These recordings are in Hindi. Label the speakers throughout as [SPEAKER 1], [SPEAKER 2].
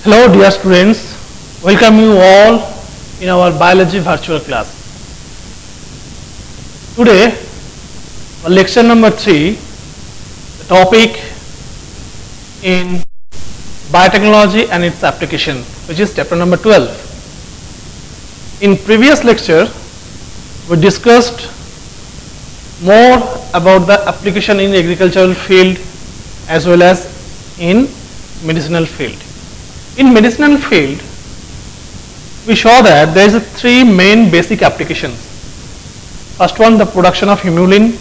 [SPEAKER 1] Hello dear students, welcome you all in our biology virtual class. Today, lecture number 3, the topic in biotechnology and its application, which is chapter number 12. In previous lecture, we discussed more about the application in agricultural field as well as in medicinal field. In medicinal field, we saw that there is three main basic applications. First one, the production of humulin.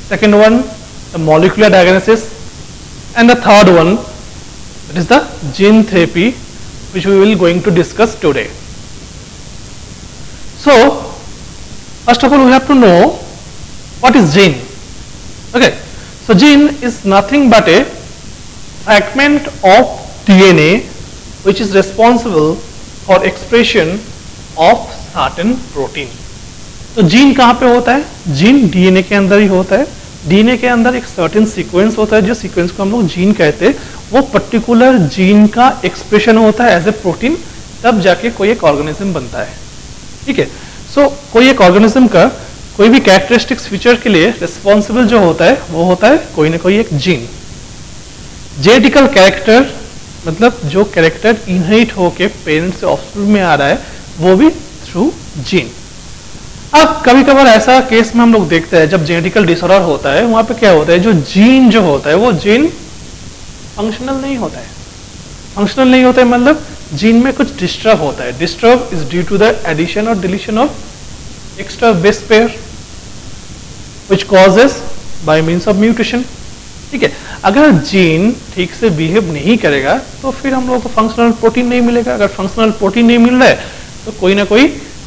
[SPEAKER 1] Second one, the molecular diagnosis. And the third one, that is the gene therapy, which we will going to discuss today. So, first of all, we have to know what is gene. Okay, so gene is nothing but a fragment of DNA which is responsible for expression of certain protein. तो जीन कहाँ पे होता है? जीन डीएनए के अंदर ही होता है. डीएनए के अंदर एक सर्टेन सीक्वेंस होता है, जो सीक्वेंस को हम लोग जीन कहते हैं. वो पर्टिकुलर जीन का एक्सप्रेशन होता है एज ए प्रोटीन, तब जाके कोई एक ऑर्गेनिज्म बनता है. ठीक है. सो कोई एक ऑर्गेनिज्म का कोई भी कैरेक्टरिस्टिक्स फीचर के लिए रिस्पॉन्सिबल जो होता है वो होता है कोई ना कोई एक जीन. जेनेटिकल कैरेक्टर मतलब जो कैरेक्टर इनहेरिट होके पेरेंट्स से ऑफस्प्रिंग में आ रहा है वो भी थ्रू जीन. अब कभी कभार ऐसा केस में हम लोग देखते हैं जब जेनेटिकल डिसऑर्डर होता है, वहां पे क्या होता है, जो जीन जो होता है वो जीन फंक्शनल नहीं होता है. फंक्शनल नहीं होता है मतलब जीन में कुछ डिस्टर्ब होता है. Disturb is due to the addition और deletion of extra base pair which causes by means of mutation. ठीक है. अगर जीन ठीक से बिहेव नहीं करेगा तो फिर हम लोगों को फंक्शनल प्रोटीन नहीं मिलेगा. अगर फंक्शनल प्रोटीन नहीं मिल रहा है तो कोई ना कोई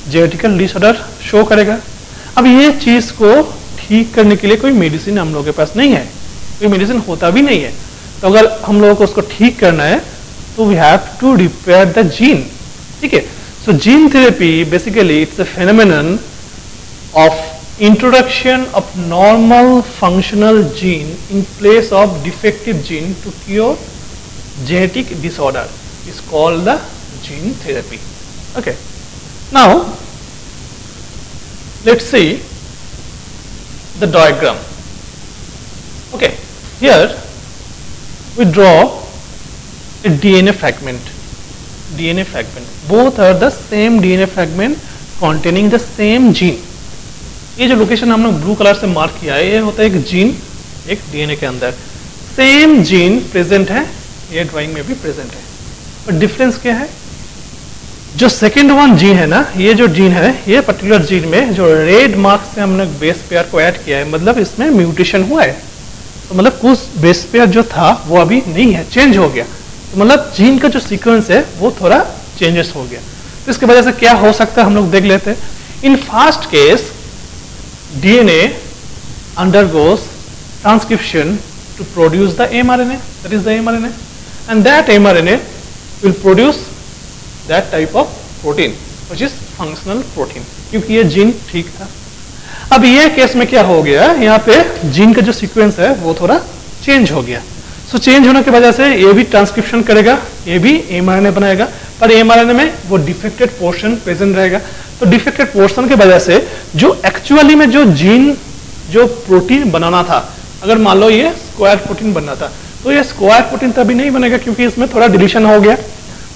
[SPEAKER 1] जेनेटिकल डिसऑर्डर शो करेगा. अब ये चीज को ठीक करने के लिए कोई मेडिसिन हम लोगों के पास नहीं है, कोई मेडिसिन होता भी नहीं है. तो अगर हम लोगों को उसको ठीक करना है तो we have to repair the gene. ठीक है. So gene therapy basically it's a phenomenon of introduction of normal functional gene in place of defective gene to cure genetic disorder is called the gene therapy. Okay. Now let's see the diagram. Okay. Here we draw a DNA fragment. DNA fragment. Both are the same DNA fragment containing the same gene. ये जो लोकेशन हमने ब्लू कलर से मार्क किया है ये होता है एक जीन, एक डीएनए के अंदर सेम जीन प्रेजेंट है. ये ड्राइंग में भी प्रेजेंट है. पर डिफरेंस क्या है? जो सेकंड वन जीन है ना, ये जो जीन है, ये पर्टिकुलर जीन में जो रेड मार्क से हमने बेस पेयर को ऐड किया है, मतलब इसमें म्यूटेशन हुआ है. तो मतलब कुछ बेस पेयर जो था वो अभी नहीं है, चेंज हो गया. तो मतलब जीन का जो सीक्वेंस है वो थोड़ा चेंजेस हो गया. तो इसकी वजह से क्या हो सकता है हम लोग देख लेते हैं. In first case DNA undergoes transcription to produce the mRNA, that is the mRNA, and that mRNA will produce that type of protein which is functional protein, क्योंकि ये जीन ठीक था. अब ये केस में क्या हो गया, यहाँ पे जीन का जो सीक्वेंस है वो थोड़ा चेंज हो गया. सो चेंज होने की वजह से ये भी ट्रांसक्रिप्शन करेगा, ये भी mRNA बनाएगा, पर mRNA में वो डिफेक्टेड पोर्शन प्रेजेंट रहेगा. तो डिफेक्टेड पोर्शन की वजह से जो एक्चुअली में जो जीन जो प्रोटीन बनाना था, अगर मान लो ये स्क्वायर प्रोटीन बनना था, तो ये स्क्वायर प्रोटीन तभी नहीं बनेगा क्योंकि इसमें थोड़ा डिलीशन हो गया.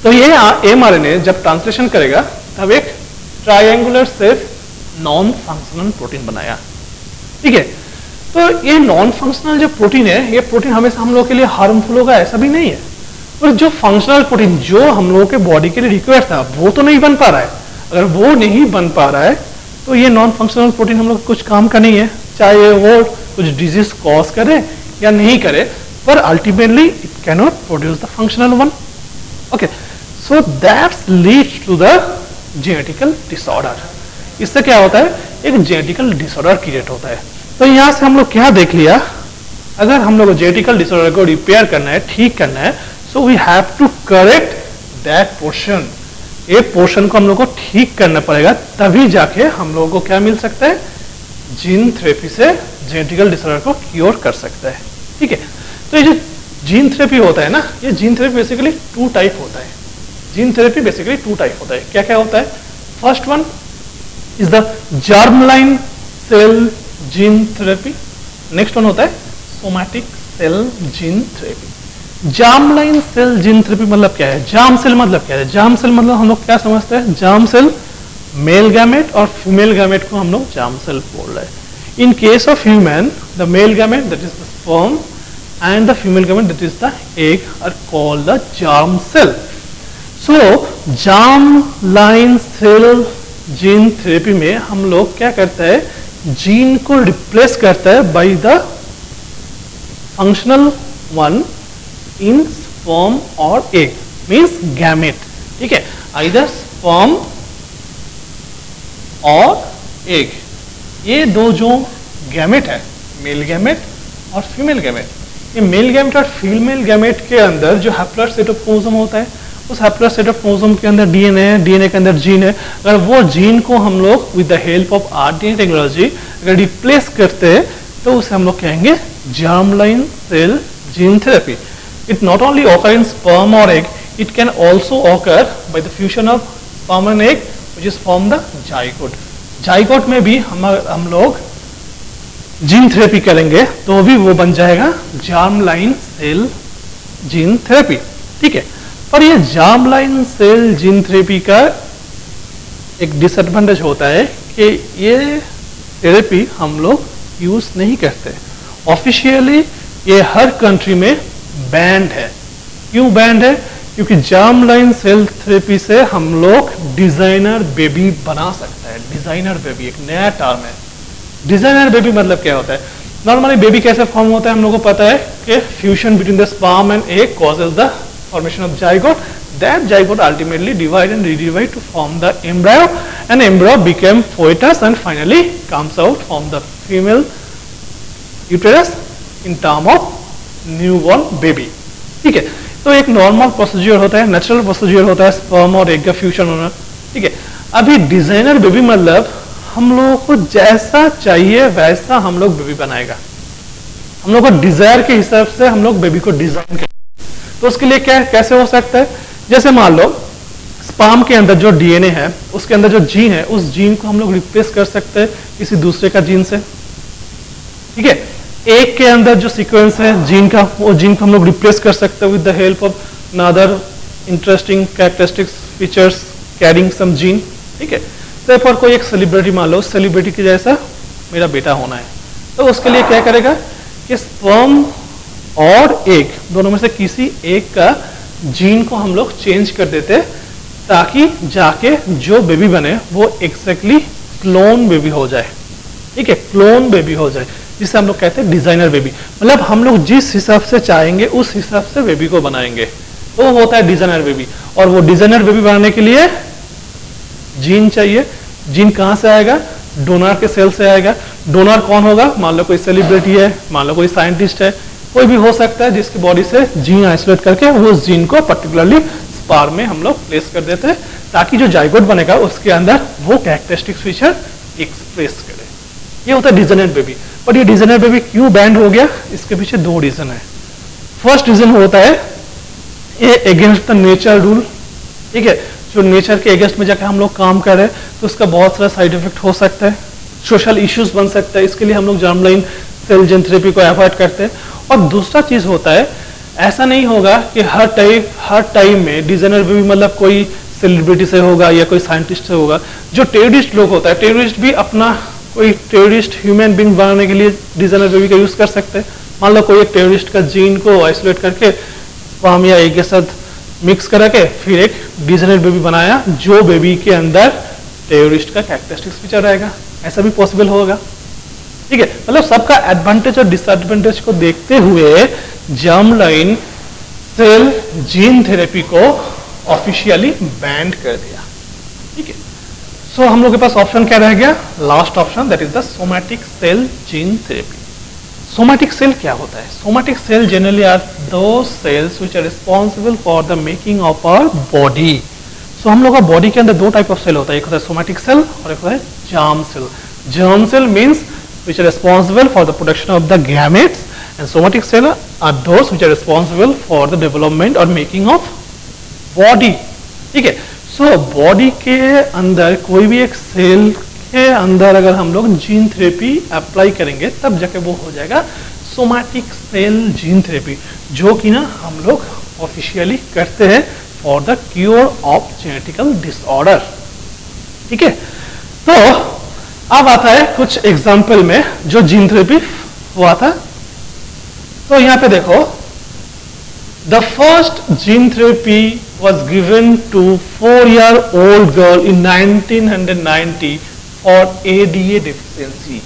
[SPEAKER 1] तो ये mRNA जब ट्रांसलेशन करेगा तब एक triangular shape non functional protein बनाया. ठीक है. तो ये नॉन फंक्शनल जो प्रोटीन है, ये प्रोटीन हमेशा हम लोग के लिए हार्मफुल होगा ऐसा भी नहीं है. और जो फंक्शनल प्रोटीन जो हम लोगों के बॉडी के लिए रिक्वायर्ड था वो तो नहीं बन पा रहा है. अगर वो नहीं बन पा रहा है तो ये नॉन फंक्शनल प्रोटीन हम लोग कुछ काम का नहीं है, चाहे वो कुछ डिजीज कॉज करे या नहीं करे, पर ultimately it can not produce the functional one. Okay. So that's leads to the genetical disorder. इससे क्या होता है, एक जेनेटिकल डिसऑर्डर क्रिएट होता है. तो यहाँ से हम लोग क्या देख लिया, अगर हम लोग जेनेटिकल डिसऑर्डर को रिपेयर करना है, ठीक करना है, so we have to correct that portion. ये पोर्शन को हम लोग को ठीक करना पड़ेगा, तभी जाके हम लोगों को क्या मिल सकता है, जीन थेरेपी से जेनेटिकल डिसऑर्डर को क्योर कर सकता है. ठीक है. तो ये जो जीन थेरेपी होता है ना, ये gene therapy basically two type होता है। Gene therapy basically two type होता है। क्या क्या होता है? First one is the germline cell gene therapy, next one होता है somatic cell gene therapy. Germline cell gene therapy मतलब क्या है? जर्म सेल मतलब क्या है? जर्म सेल मतलब हम लोग क्या समझते हैं? जर्म सेल मेल गैमेट और फीमेल गैमेट को हम लोग जर्म सेल बोल रहे हैं। In case of human, the male gamete, that is the sperm, and the female gamete, that is the egg, are called the germ cell. So, germ-line cell gene therapy में हम लोग क्या करते हैं? जीन को रिप्लेस करता है by the functional one in sperm or egg, means gamete. ठीक है? Either sperm or egg. ये दो जो गैमेट है, मेल गैमेट और फीमेल गैमेट, ये मेल गैमेट और फीमेल गैमेट के अंदर जो हैप्लॉइड सेट ऑफ क्रोमोसोम होता है, उस हैप्लॉइड सेट ऑफ क्रोमोसोम के अंदर डीएनए है, डीएनए के अंदर जीन है। अगर वो जीन को हम लोग with the help of rDNA technology अगर रिप्लेस करते हैं तो उसे हम लोग कहेंगे germline cell gene therapy. It not only occur in sperm और egg, it can also occur by the fusion of sperm and egg which is form the zygote. Zygote में भी हम लोग जीन थेरेपी करेंगे तो भी वो बन जाएगा जर्मलाइन सेल जीन थेरेपी। ठीक है, पर ये जर्मलाइन सेल जीन थेरेपी का एक डिसएडवांटेज होता है कि ये थेरेपी हम लोग यूज नहीं करते। ऑफिशियली ये हर कंट्री में बैंड है। क्यों बैंड है? क्योंकि जर्मलाइन सेल थेरेपी से हम लोग डिजाइनर बेबी बना सकते हैं। डिजाइनर बेबी एक नया टर्म है। डिजाइनर बेबी मतलब क्या होता है? नॉर्मली बेबी कैसे फॉर्म होता है हम लोगों को पता है कि fusion between the sperm and egg causes the formation of zygote. That zygote ultimately divide and redivide to form the embryo and embryo became foetus and finally comes out from the female uterus in term of newborn baby. ठीक है, तो एक नॉर्मल प्रोसीजर होता है, नेचुरल प्रोसीजर होता है स्पर्म और एग का फ्यूजन होना। ठीक है, अभी डिजाइनर बेबी मतलब हम लोगों को जैसा चाहिए वैसा हम लोग बेबी बनाएगा। हम लोग को डिजायर के हिसाब से हम लोग बेबी को डिजाइन करेंगे। तो उसके लिए क्या कैसे हो सकता है? जैसे मान लो स्पर्म के अंदर जो डीएनए है, उसके अंदर जो जीन है, उस जीन को हम लोग रिप्लेस कर सकते हैं किसी दूसरे का जीन से। ठीक है, एक के अंदर जो सीक्वेंस है जीन का, वो जीन को हम लोग रिप्लेस कर सकते हैं with the help of another interesting characteristics features carrying some gene. ठीक है, तो पर कोई एक सेलिब्रिटी मान लो, सेलिब्रिटी के जैसा मेरा बेटा होना है, तो उसके लिए क्या करेगा कि स्पर्म और एग दोनों में से किसी एक का जीन को हम लोग चेंज कर देते ताकि जाके जो बेबी बने वो एग्जैक्टली क्लोन बेबी हो जाए। ठीक है, क्लोन बेबी हो जाए, जिसे हम लोग कहते हैं डिजाइनर बेबी। मतलब हम लोग जिस हिसाब से चाहेंगे उस हिसाब से बेबी को बनाएंगे, तो वो होता है डिजाइनर बेबी। और वो डिजाइनर बेबी बनाने के लिए जीन चाहिए। जीन कहां से आएगा? डोनर के सेल से आएगा। डोनर कौन होगा? मान लो कोई सेलिब्रिटी है, मान लो कोई साइंटिस्ट है, कोई भी हो सकता है जिसकी बॉडी से जीन आइसोलेट करके वो उस जीन को पर्टिकुलरली स्पर्म में हम लोग प्लेस कर देते हैं ताकि जो जाइगोट बनेगा उसके अंदर वो कैरेक्टरिस्टिक फीचर एक्सप्रेस करे। ये होता है डिजाइनर बेबी। पर ये डिजाइनर बेबी क्यों बैंड हो गया? इसके पीछे दो रीजन है। फर्स्ट रीजन होता है ये अगेंस्ट द नेचर रूल। ठीक है, जो नेचर के अगेंस्ट में जाकर हम लोग काम कर रहे हैं तो उसका बहुत सारा साइड इफेक्ट हो सकता है, सोशल इश्यूज बन सकता है। इसके लिए हम लोग जर्मलाइन सेल जीन थेरेपी को अवॉइड करते हैं। और दूसरा चीज होता है, ऐसा नहीं होगा कि हर टाइम में डिजाइनर बेबी मतलब कोई सेलिब्रिटी से होगा या कोई साइंटिस्ट से होगा। जो टेररिस्ट लोग होता है, टेररिस्ट भी अपना कोई टेररिस्ट ह्यूमन बीइंग बनाने के लिए डिजाइनर बेबी का यूज कर सकते हैं। मान लो कोई एक टेररिस्ट का जीन को आइसोलेट करके स्पर्म या एग के साथ मिक्स करा के फिर एक डिजाइनर बेबी बनाया, जो बेबी के अंदर टेररिस्ट का कैरेक्टरिस्टिक्स फीचर रहेगा। ऐसा भी पॉसिबल होगा। ठीक है, मतलब सबका एडवांटेज और डिसएडवांटेज को देखते हुए जर्मलाइन सेल जीन थेरेपी को ऑफिशियली बैंड कर दिया। ठीक है, सो हम लोग के पास ऑप्शन क्या रह गया? Last option, that is the somatic cell gene therapy. Somatic cell क्या होता है? Somatic cell generally are those cells which are responsible for the making of our body. So हम लोग का बॉडी के अंदर दो टाइप ऑफ सेल होता है, एक होता है सोमैटिक सेल और एक होता है germ cell. Germ cell means which are responsible for the production of the gametes and somatic cell are those which are responsible for the development और मेकिंग ऑफ बॉडी। ठीक है, सो बॉडी के अंदर कोई भी एक सेल के अंदर अगर हम लोग जीन थेरेपी अप्लाई करेंगे तब जाके वो हो जाएगा सोमैटिक सेल जीन थेरेपी, जो कि ना हम लोग ऑफिशियली करते हैं for the cure of genetical disorder. ठीक है, तो अब आता है कुछ एग्जाम्पल में जो जीन थेरेपी हुआ था। तो यहां पे देखो, the first gene therapy was given to 4-year-old girl in 1990 for ADA deficiency।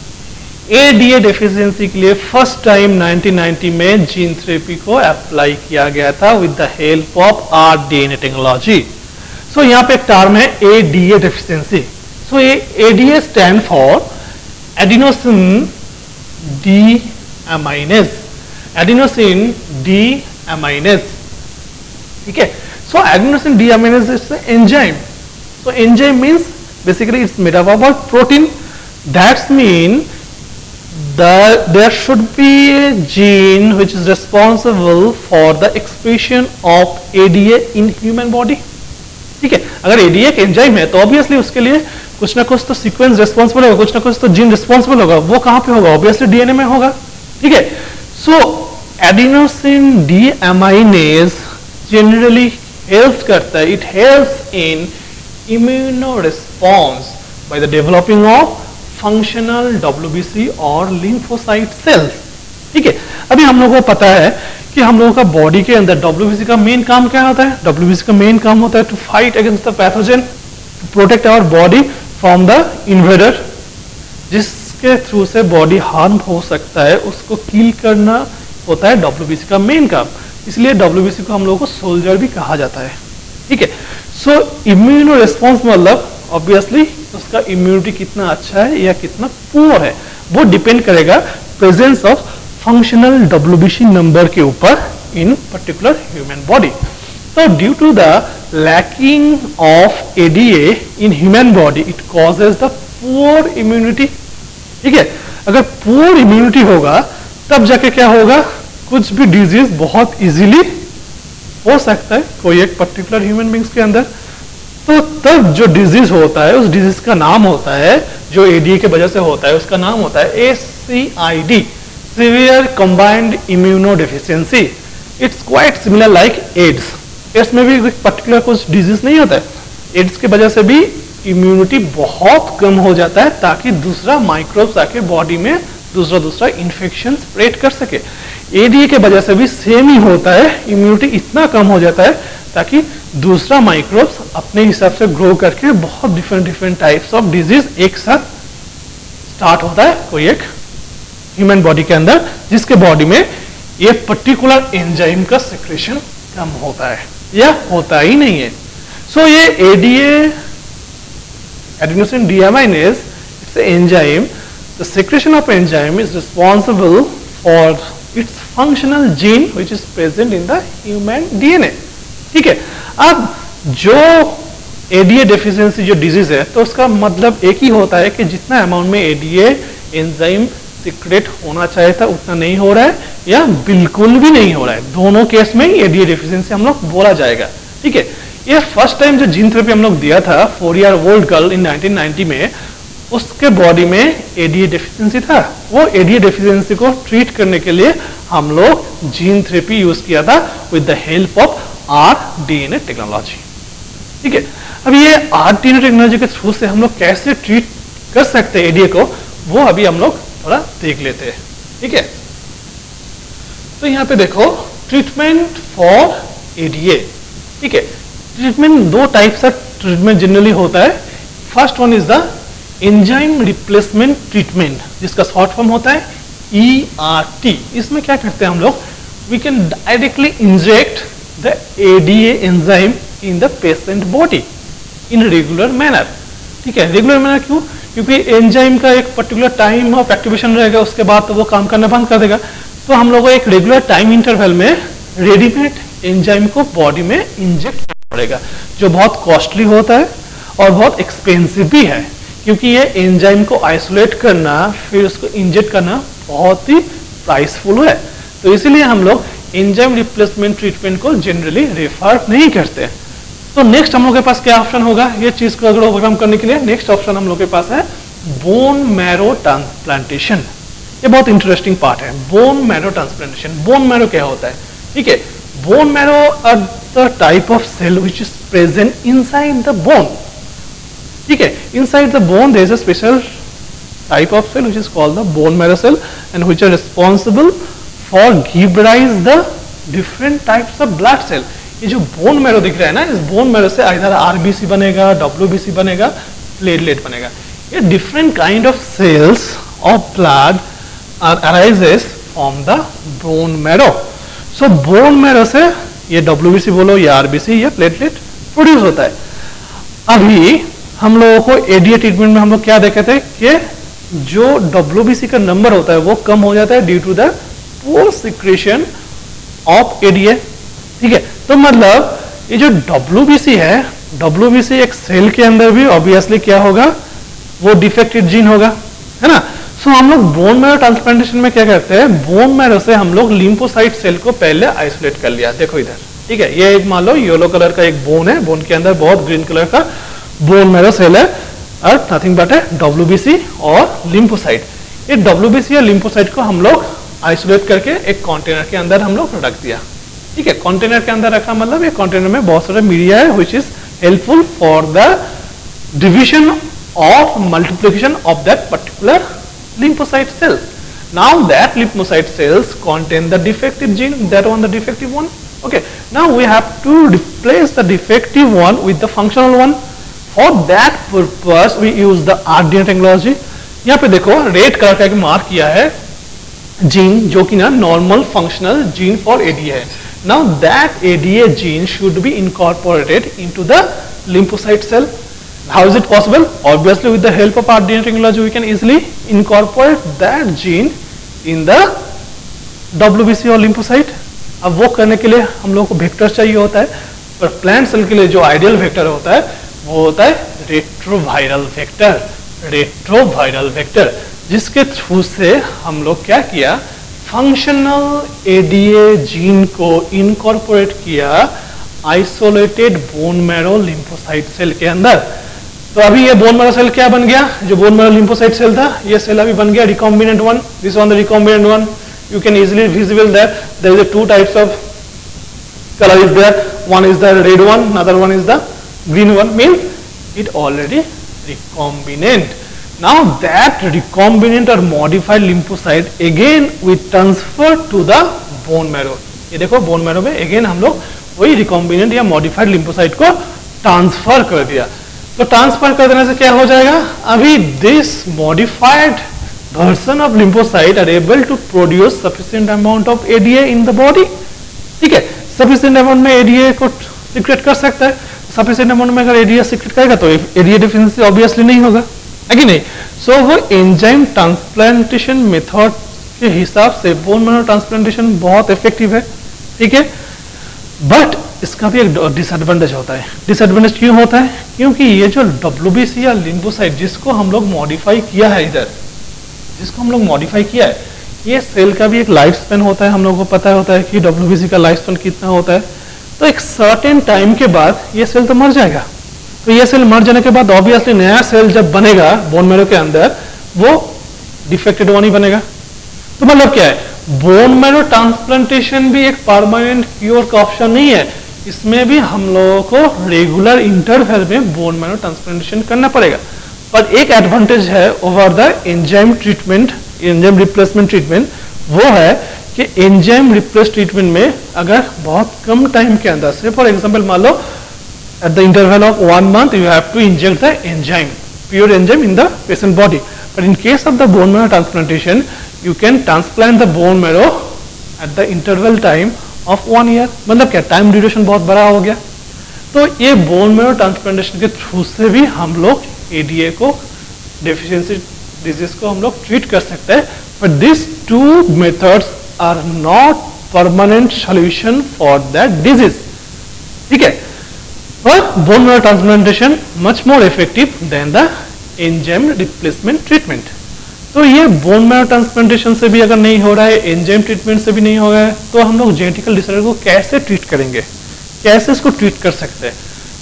[SPEAKER 1] ADA deficiency के लिए फर्स्ट टाइम 1990 में जीन थेरेपी को अप्लाई किया गया था with the help of rDNA technology. So यहाँ पे एक टर्म है ADA deficiency। सो ये ADA stand for adenosine deaminase, adenosine deaminase. ठीक है, so adenosine deaminase is an enzyme. So enzyme means basically it's made up of protein. That's mean there should be a gene which is responsible for the expression of ADA in human body. ठीक है, अगर ADA एक एंजाइम है तो ऑब्वियसली उसके लिए कुछ ना कुछ तो सीक्वेंस रिस्पॉन्सिबल होगा, कुछ ना कुछ तो जीन रिस्पॉन्सिबल होगा। वो कहाँ पे होगा? ऑब्वियसली डीएनए में होगा। ठीक है, सो एडिनोसिन डीएमाइनेज जनरली हेल्प करता है, it helps in immuno response by the developing of functional WBC और लिम्फोसाइट सेल्स। ठीक है, अभी हम लोगों को पता है कि हम लोगों का बॉडी के अंदर डब्ल्यूबीसी का मेन काम क्या होता है? डब्ल्यूबीसी का मेन काम होता है to fight against the pathogen, to protect our body from the invader. जिसके थ्रू से बॉडी हार्म हो सकता है उसको किल करना होता है डब्ल्यूबीसी का मेन काम। इसलिए डब्ल्यूबीसी को हम लोगों को सोल्जर भी कहा जाता है। ठीक है, सो इम्यूनो रिस्पॉन्स मतलब ऑब्वियसली उसका इम्यूनिटी कितना अच्छा है या कितना पुअर है वो डिपेंड करेगा presence of functional WBC number के ऊपर इन पर्टिकुलर ह्यूमन बॉडी। तो due to the lacking of ADA in human body it causes the poor immunity. ठीक है, अगर पुअर इम्यूनिटी होगा तब जाके क्या होगा? कुछ भी डिजीज बहुत इजीली हो सकता है कोई एक पर्टिकुलर ह्यूमन बींग्स के अंदर। तो तब जो डिजीज होता है उस डिजीज का नाम होता है, जो एडीए के वजह से होता है उसका नाम होता है ACID, severe combined immuno deficiency. It's quite similar like AIDS. AIDS में भी पर्टिकुलर कुछ डिजीज नहीं होता है। एड्स की वजह से भी इम्यूनिटी बहुत कम हो जाता है ताकि दूसरा माइक्रोब्स आके बॉडी में दूसरा इन्फेक्शन स्प्रेड कर सके। एडीए के वजह से भी सेम ही होता है, इम्यूनिटी इतना कम हो जाता है ताकि दूसरा माइक्रोब्स अपने हिसाब से ग्रो करके बहुत डिफरेंट टाइप्स ऑफ डिजीज एक साथ स्टार्ट होता है कोई एक ह्यूमन बॉडी के अंदर, जिसके बॉडी में ये पर्टिकुलर एंजाइम का सिक्रेशन कम होता है या होता ही नहीं है। सो ये ADA, adenosine deaminase, it's enzyme. The secretion of enzyme is responsible for its functional gene which is present in the human DNA। ठीक है, अब जो एडीए डेफिशिएंसी जो डिजीज है तो उसका मतलब एक ही होता है कि जितना अमाउंट में एडीए एंजाइम सिक्रेट होना चाहिए था उतना नहीं हो रहा है या बिल्कुल भी नहीं हो रहा है। दोनों केस में ही एडीए डेफिशिएंसी हम लोग बोला जाएगा। ठीक है, ये फर्स्ट टाइम जो जीन थेरेपी हम लोग दिया था 4-year-old गर्ल इन 1990 में, उसके बॉडी में एडीए डेफिशिएंसी था। वो एडीए डेफिशिएंसी को ट्रीट करने के लिए हम लोग जीन थेरेपी यूज किया था with the help of rDNA technology. ठीक है, अब ये rDNA टेक्नोलॉजी के थ्रू से हम लोग कैसे ट्रीट कर सकते हैं एडीए को, वो अभी हम लोग थोड़ा देख लेते हैं। ठीक है, तो यहाँ पे देखो ट्रीटमेंट फॉर एडीए। ठीक है, ट्रीटमेंट दो टाइप्स का ट्रीटमेंट जनरली होता है। First one is the enzyme replacement treatment, जिसका शॉर्ट फॉर्म होता है ERT। इसमें क्या करते हैं हम लोग? We can directly inject the ADA enzyme in the patient body in regular manner. ठीक है, रेगुलर मैनर क्यों? क्योंकि एंजाइम का एक पर्टिकुलर टाइम ऑफ एक्टिवेशन रहेगा, उसके बाद तो वो काम करना बंद कर देगा। तो हम लोगों को एक रेगुलर टाइम इंटरवल में रेडीमेड एंजाइम को बॉडी में इंजेक्ट करना पड़ेगा, जो बहुत कॉस्टली होता है और बहुत एक्सपेंसिव भी है, क्योंकि ये एंजाइम को आइसोलेट करना फिर उसको इंजेक्ट करना बहुत ही प्राइसफुल है। तो इसीलिए हम लोग एंजाइम रिप्लेसमेंट ट्रीटमेंट को जनरली रेफर नहीं करते। तो नेक्स्ट हम लोग के पास क्या ऑप्शन होगा, ये चीज को अगर ओवरकम करने के लिए नेक्स्ट ऑप्शन हम लोग के पास है बोन मैरो ट्रांसप्लांटेशन। ये बहुत इंटरेस्टिंग पार्ट है, bone marrow transplantation. Bone marrow क्या होता है, ठीक है, bone marrow are the type of cell which is present inside the bone, ठीक है, inside the bone there is a special type of cell which is called the bone marrow cell and which are responsible for give rise the different types of blood cell। ये जो बोन मैरो दिख रहा है ना, इस बोन मैरो से आइदर आरबीसी बनेगा, डब्ल्यूबीसी बनेगा, प्लेटलेट बनेगा। ये different kind of cells of blood are arises from the bone marrow. So bone marrow से ये डब्ल्यूबीसी बोलो या आरबीसी या प्लेटलेट प्रोड्यूस होता है। अभी हम लोगों को एडीए ट्रीटमेंट में हम लोग क्या देखे थे कि जो डब्ल्यूबीसी का नंबर होता है वो कम हो जाता है due to the poor secretion of ADA, ठीक है। तो मतलब ये जो डब्ल्यूबीसी है, डब्ल्यूबीसी एक सेल के अंदर भी ऑब्वियसली क्या होगा, वो डिफेक्टेड जीन होगा, है ना। सो हम लोग बोन मैरो ट्रांसप्लांटेशन में क्या करते हैं, बोन मैरो से हम लोग लिम्फोसाइट सेल को पहले आइसोलेट कर लिया। देखो इधर, ठीक है, ये एक मान लो येलो कलर का एक बोन है, बोन के अंदर बहुत ग्रीन कलर का बोन मैरो सेल है और नथिंग बट है डब्ल्यूबीसी और लिम्फोसाइट। ये डब्ल्यूबीसी और लिम्फोसाइट को हम लोग आइसोलेट करके एक कंटेनर के अंदर हम लोग रख दिया, ठीक है। कंटेनर के अंदर रखा मतलब ये कंटेनर में बहुत सारे मीडिया है which is helpful for the division of multiplication of that particular lymphocyte cells. Now that lymphocyte cells contain the defective gene, that one the defective one. Okay. Now we have to replace the defective one with the functional one. For that purpose we use the RDNA technology. यहाँ पे देखो रेड कलर का एक मार्क किया है जीन जो कि ना normal functional gene for ADA है। Now that ADA gene should be incorporated into the lymphocyte cell. How is it possible? Obviously with the help of RDNA technology we can easily incorporate that gene in the WBC और lymphocyte। अब वो करने के लिए हम लोग को वेक्टर चाहिए होता है, पर प्लांट सेल के लिए जो आइडियल वेक्टर होता है वो होता है रेट्रोवायरल वेक्टर। रेट्रोवायरल वेक्टर जिसके थ्रू से हम लोग क्या किया, फंक्शनल एडीए जीन को इनकॉर्पोरेट किया isolated bone marrow lymphocyte cell के अंदर। तो अभी ये बोन मैरो सेल क्या बन गया, जो बोन मैरो लिम्फोसाइट सेल था ये सेल अभी बन गया recombinant one. This one the recombinant one, you can easily visible that there is a two types of color is there, one is the red one, another one is the green one, means it already recombinant. Now that recombinant or modified lymphocyte again we transfer to the bone marrow। ये देखो बोन मैरो में अगेन हम लोग वही रिकॉम्बिनेंट या मॉडिफाइड लिम्फोसाइट को ट्रांसफर कर दिया। तो ट्रांसफर कर देने से क्या हो जाएगा, अभी this modified version of lymphocyte are able to produce sufficient amount of ADA in the body, ठीक है। sufficient amount में ADA को secrete कर सकता है, sufficient amount में अगर ADA secrete करेगा तो ADA deficiency obviously नहीं होगा, है कि नहीं। so वो enzyme transplantation method के हिसाब से bone marrow transplantation बहुत effective है, ठीक है। बट इसका भी एक डिसएडवांटेज होता है। डिसएडवांटेज क्यों होता है, क्योंकि ये जो WBC या लिम्फोसाइट जिसको हम लोग मॉडिफाई किया है इधर, जिसको हम लोग मॉडिफाई किया है, ये सेल का भी एक लाइफ स्पेन होता है। हम लोगों को पता होता है कि WBC का लाइफ स्पेन कितना होता है। तो एक सर्टेन टाइम के बाद ये सेल तो मर जाएगा। तो ये सेल मर जाने के बाद ऑब्वियसली नया सेल जब बनेगा बोन मैरो के अंदर वो डिफेक्टेड वन ही बनेगा। तो मतलब क्या है, बोन मैरो ट्रांसप्लांटेशन भी एक परमानेंट क्योर का ऑप्शन नहीं है, इसमें भी हम लोगों को रेगुलर इंटरवल में बोन मैरो ट्रांसप्लांटेशन करना पड़ेगा। पर एक एडवांटेज है over the enzyme treatment, enzyme replacement treatment, वो है कि एंजाइम रिप्लेस ट्रीटमेंट में अगर बहुत कम टाइम के अंदर से, फॉर एग्जांपल मान लो at the interval of 1 month you have to inject the enzyme, pure enzyme in the patient body. But in case of the bone marrow transplantation you can transplant the bone marrow at the interval time of 1 year। मतलब क्या, टाइम ड्यूरेशन बहुत बड़ा हो गया। तो ये बोन मैरो ट्रांसप्लांटेशन के थ्रू से भी हम लोग एडीए को, डेफिशिएंसी डिजीज को हम लोग ट्रीट कर सकते हैं। But this two methods are not permanent solution for that disease, ठीक है। पर bone marrow transplantation much more effective than the enzyme replacement treatment. तो ये बोन मैरो ट्रांसप्लांटेशन से भी अगर नहीं हो रहा है, एंजाइम ट्रीटमेंट से भी नहीं हो रहा है, तो हम लोग जेनेटिकल डिसऑर्डर को कैसे ट्रीट करेंगे, कैसे इसको ट्रीट कर सकते हैं?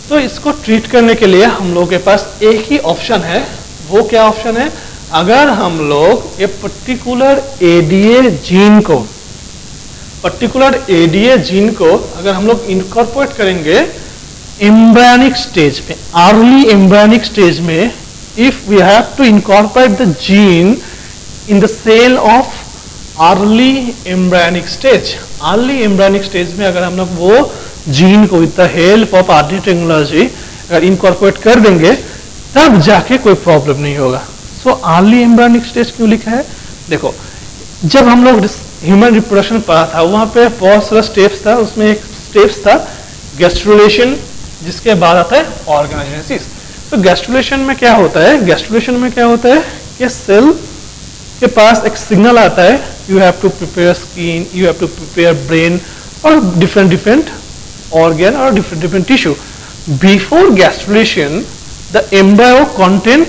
[SPEAKER 1] तो इसको ट्रीट करने के लिए हम लोग के पास एक ही ऑप्शन है। वो क्या ऑप्शन है? अगर हम लोग ये पर्टिकुलर एडीए जीन को अगर हम लोग इनकॉर्पोरेट करेंगे एम्ब्रायनिक स्टेज में, अर्ली एम्ब्रायनिक स्टेज में, if we have to incorporate the gene in the cell of early embryonic stage में अगर हम लोग वो जीन को with the help of RD technology अगर इनकॉर्पोरेट कर देंगे, तब जाके कोई प्रॉब्लम नहीं होगा। सो अर्ली एम्ब्रायनिक स्टेज क्यों लिखा है? देखो, जब हम लोग ह्यूमन रिप्रोडक्शन पढ़ा था, वहां पे बहुत सारा स्टेप्स था। उसमें एक स्टेप्स था गैस्ट्रुलेशन, जिसके बाद आता है ऑर्गेनोजेनेसिस। तो गैस्ट्रुलेशन में क्या होता है कि सेल के पास एक सिग्नल आता है, you have to prepare skin, you have to prepare brain और different organ or different tissue. Before gastrulation, the embryo contain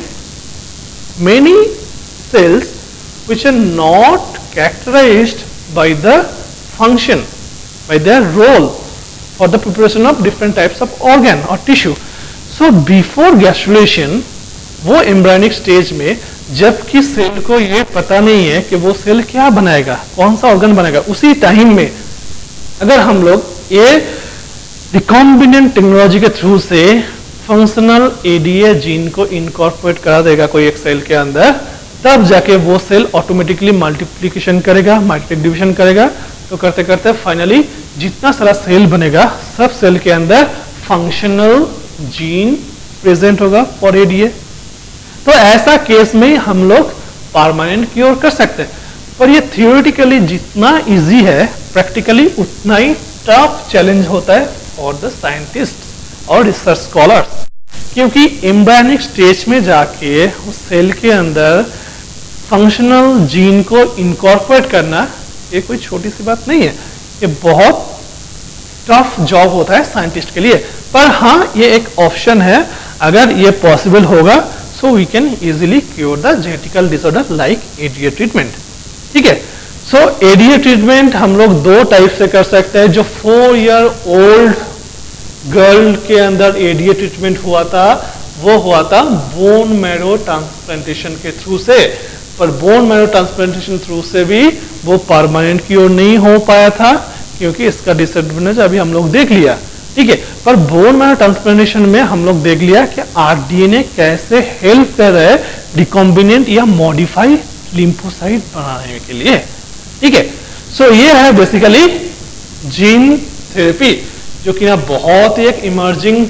[SPEAKER 1] many cells which are not characterized by the function, by their role for the preparation of different types of organ or tissue. So before gastrulation, वो embryonic stage में, जबकि सेल को ये पता नहीं है कि वो सेल क्या बनाएगा, कौन सा ऑर्गन बनाएगा, उसी टाइम में अगर हम लोग ये रिकॉम्बिनेंट टेक्नोलॉजी के थ्रू से फंक्शनल एडीए जीन को इनकॉर्पोरेट करा देगा कोई एक सेल के अंदर, तब जाके वो सेल ऑटोमेटिकली मल्टीप्लिकेशन करेगा, मल्टीप्लिक डिवीजन करेगा। तो करते करते फाइनली जितना सारा सेल बनेगा, सब सेल के अंदर फंक्शनल जीन प्रेजेंट होगा फॉर एडीए। तो ऐसा केस में हम लोग परमानेंट क्योर कर सकते हैं। पर ये थियोरेटिकली जितना इजी है, प्रैक्टिकली उतना ही टफ चैलेंज होता है फॉर द साइंटिस्ट और रिसर्च स्कॉलर्स, क्योंकि एम्ब्रायनिक स्टेज में जाके उस सेल के अंदर फंक्शनल जीन को इनकॉर्पोरेट करना ये कोई छोटी सी बात नहीं है। ये बहुत टफ जॉब होता है साइंटिस्ट के लिए। पर हाँ, ये एक ऑप्शन है, अगर ये पॉसिबल होगा, so we can easily cure the genetical disorder like ADA treatment. ठीक है, सो एडीए ट्रीटमेंट हम लोग दो टाइप से कर सकते हैं। जो 4 ईयर ओल्ड गर्ल के अंदर एडीए ट्रीटमेंट हुआ था, वो हुआ था बोन मैरो ट्रांसप्लांटेशन के थ्रू से। पर बोन मैरो ट्रांसप्लांटेशन थ्रू से भी वो परमानेंट क्योर नहीं हो पाया था, क्योंकि इसका डिसएडवांटेज अभी हम लोग देख लिया। ठीक है, पर बोन मैरो ट्रांसप्लांटेशन में हम लोग देख लिया कि आरडीएनए कैसे हेल्प कर रहा है रिकॉम्बिनेंट या मॉडिफाई लिम्फोसाइट बनाने के लिए। ठीक है, सो ये है बेसिकली जीन थेरेपी, जो कि ना बहुत ही एक इमर्जिंग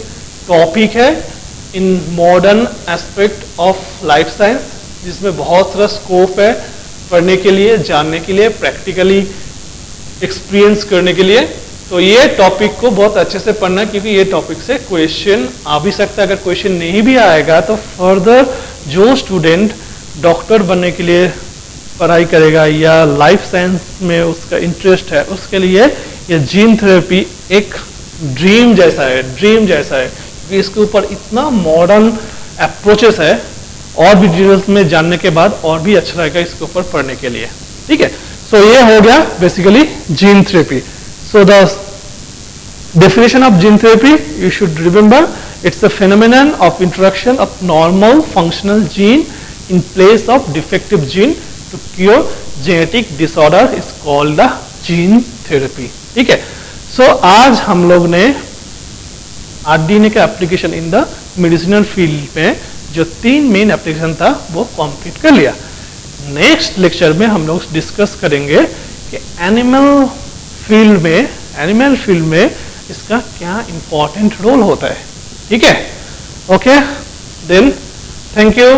[SPEAKER 1] टॉपिक है in modern aspect of life science, जिसमें बहुत सारा स्कोप है पढ़ने के लिए, जानने के लिए, प्रैक्टिकली एक्सपीरियंस करने के लिए। तो ये टॉपिक को बहुत अच्छे से पढ़ना, क्योंकि ये टॉपिक से क्वेश्चन आ भी सकता है। अगर क्वेश्चन नहीं भी आएगा तो फर्दर जो स्टूडेंट डॉक्टर बनने के लिए पढ़ाई करेगा या लाइफ साइंस में उसका इंटरेस्ट है, उसके लिए ये जीन थेरेपी एक ड्रीम जैसा है, क्योंकि इसके ऊपर इतना मॉडर्न अप्रोचेस है। और भी डिटेल्स में जानने के बाद और भी अच्छा रहेगा इसके ऊपर पढ़ने के लिए। ठीक है, सो ये हो गया basically gene therapy. So the definition of gene therapy, you should remember, it's a phenomenon of introduction of normal functional gene in place of defective gene to cure genetic disorder is called the gene therapy. ठीक है, सो आज हम लोग ने आरडीएनए का application in the medicinal field में जो 3 मेन एप्लीकेशन था वो कंप्लीट कर लिया। नेक्स्ट लेक्चर में हम लोग डिस्कस करेंगे कि एनिमल फील्ड में इसका क्या इंपॉर्टेंट रोल होता है। ठीक है, ओके देन, थैंक यू।